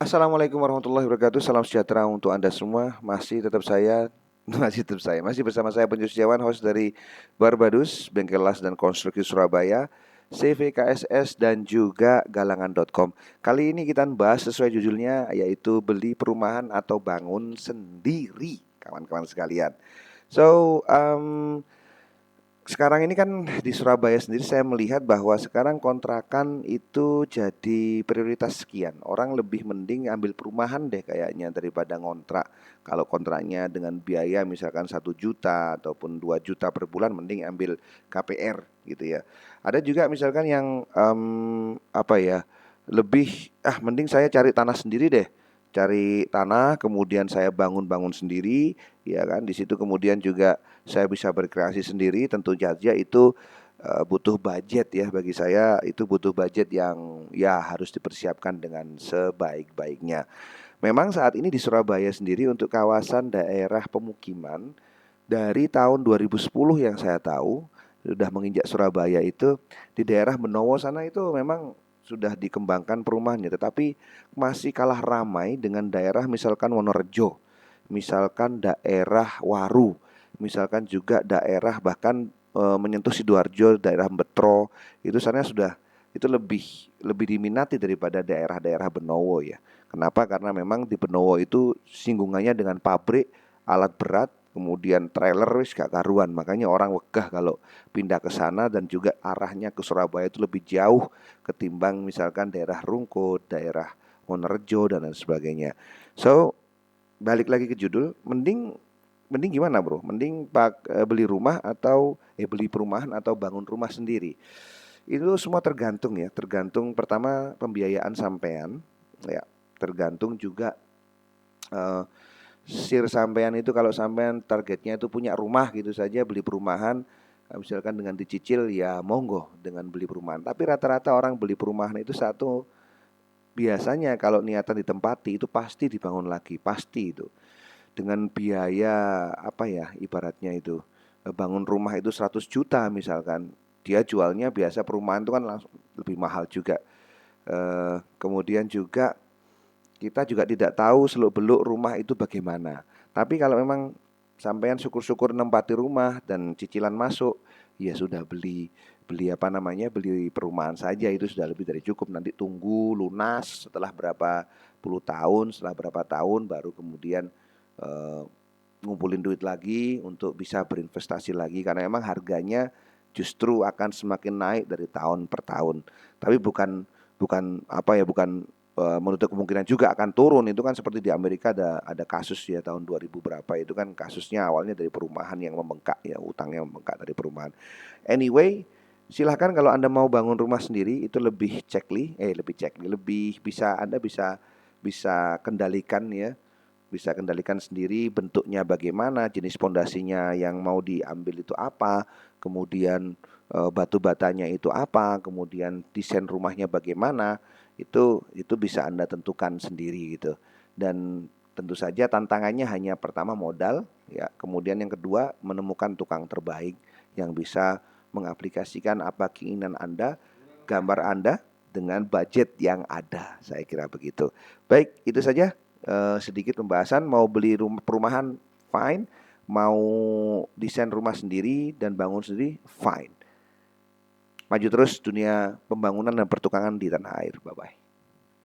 Assalamualaikum warahmatullahi wabarakatuh. Salam sejahtera untuk Anda semua. Masih bersama saya Penju Setiawan, host dari Barbadus, Bengkel Las dan Konstruksi Surabaya, CVKSS dan juga Galangan.com. Kali ini kita bahas sesuai judulnya, yaitu beli perumahan atau bangun sendiri, kawan-kawan sekalian. Sekarang ini kan di Surabaya sendiri saya melihat bahwa sekarang kontrakan itu jadi prioritas sekian. Orang lebih mending ambil perumahan deh kayaknya daripada ngontrak. Kalau kontraknya dengan biaya misalkan 1 juta ataupun 2 juta per bulan, mending ambil KPR gitu ya. Ada juga misalkan yang lebih mending saya cari tanah sendiri deh. Cari tanah, kemudian saya bangun sendiri, ya kan. Di situ kemudian juga saya bisa berkreasi sendiri. Tentu saja itu butuh budget ya, bagi saya itu butuh budget yang ya harus dipersiapkan dengan sebaik-baiknya. Memang saat ini di Surabaya sendiri untuk kawasan daerah pemukiman dari tahun 2010 yang saya tahu sudah menginjak Surabaya itu, di daerah Benowo sana itu memang sudah dikembangkan perumahannya, tetapi masih kalah ramai dengan daerah misalkan Wonorejo, misalkan daerah Waru, misalkan juga daerah bahkan menyentuh Sidoarjo, daerah Betro, itu sana sudah itu lebih lebih diminati daripada daerah-daerah Benowo ya. Kenapa? Karena memang di Benowo itu singgungannya dengan pabrik, alat berat, kemudian trailer wis gak karuan. Makanya orang wegah kalau pindah ke sana, dan juga arahnya ke Surabaya itu lebih jauh ketimbang misalkan daerah Rungkut, daerah Wonorejo dan lain sebagainya. So, balik lagi ke judul, mending mending gimana, Bro? Mending beli perumahan atau bangun rumah sendiri. Itu semua tergantung ya, tergantung pertama pembiayaan sampean ya, tergantung juga eh, sampean itu. Kalau sampean targetnya itu punya rumah gitu saja, beli perumahan, misalkan dengan dicicil, ya monggo dengan beli perumahan. Tapi rata-rata orang beli perumahan itu satu, biasanya kalau niatan ditempati itu pasti dibangun lagi, pasti itu. Dengan biaya apa ya, ibaratnya itu bangun rumah itu 100 juta misalkan, dia jualnya biasa perumahan itu kan langsung lebih mahal juga. Kemudian juga kita juga tidak tahu seluk-beluk rumah itu bagaimana. Tapi kalau memang sampean syukur-syukur nempati rumah dan cicilan masuk, ya sudah, beli beli apa namanya, beli perumahan saja itu sudah lebih dari cukup. Nanti tunggu lunas setelah berapa puluh tahun, setelah berapa tahun baru kemudian eh, ngumpulin duit lagi untuk bisa berinvestasi lagi, karena memang harganya justru akan semakin naik dari tahun per tahun. Tapi bukan bukan apa ya, bukan menutup kemungkinan juga akan turun. Itu kan seperti di Amerika ada kasus ya tahun 2000 berapa, itu kan kasusnya awalnya dari perumahan yang membengkak ya, utangnya membengkak dari perumahan. Anyway, silahkan kalau Anda mau bangun rumah sendiri itu lebih bisa, Anda bisa bisa kendalikan ya, bisa kendalikan sendiri bentuknya bagaimana, jenis pondasinya yang mau diambil itu apa, kemudian batu batanya itu apa, kemudian desain rumahnya bagaimana, itu bisa Anda tentukan sendiri gitu. Dan tentu saja tantangannya hanya pertama modal ya, kemudian yang kedua menemukan tukang terbaik yang bisa mengaplikasikan apa keinginan Anda, gambar Anda dengan budget yang ada. Saya kira begitu. Baik, itu saja sedikit pembahasan. Mau beli perumahan, fine. Mau desain rumah sendiri dan bangun sendiri, fine. Maju terus dunia pembangunan dan pertukangan di tanah air. Bye bye.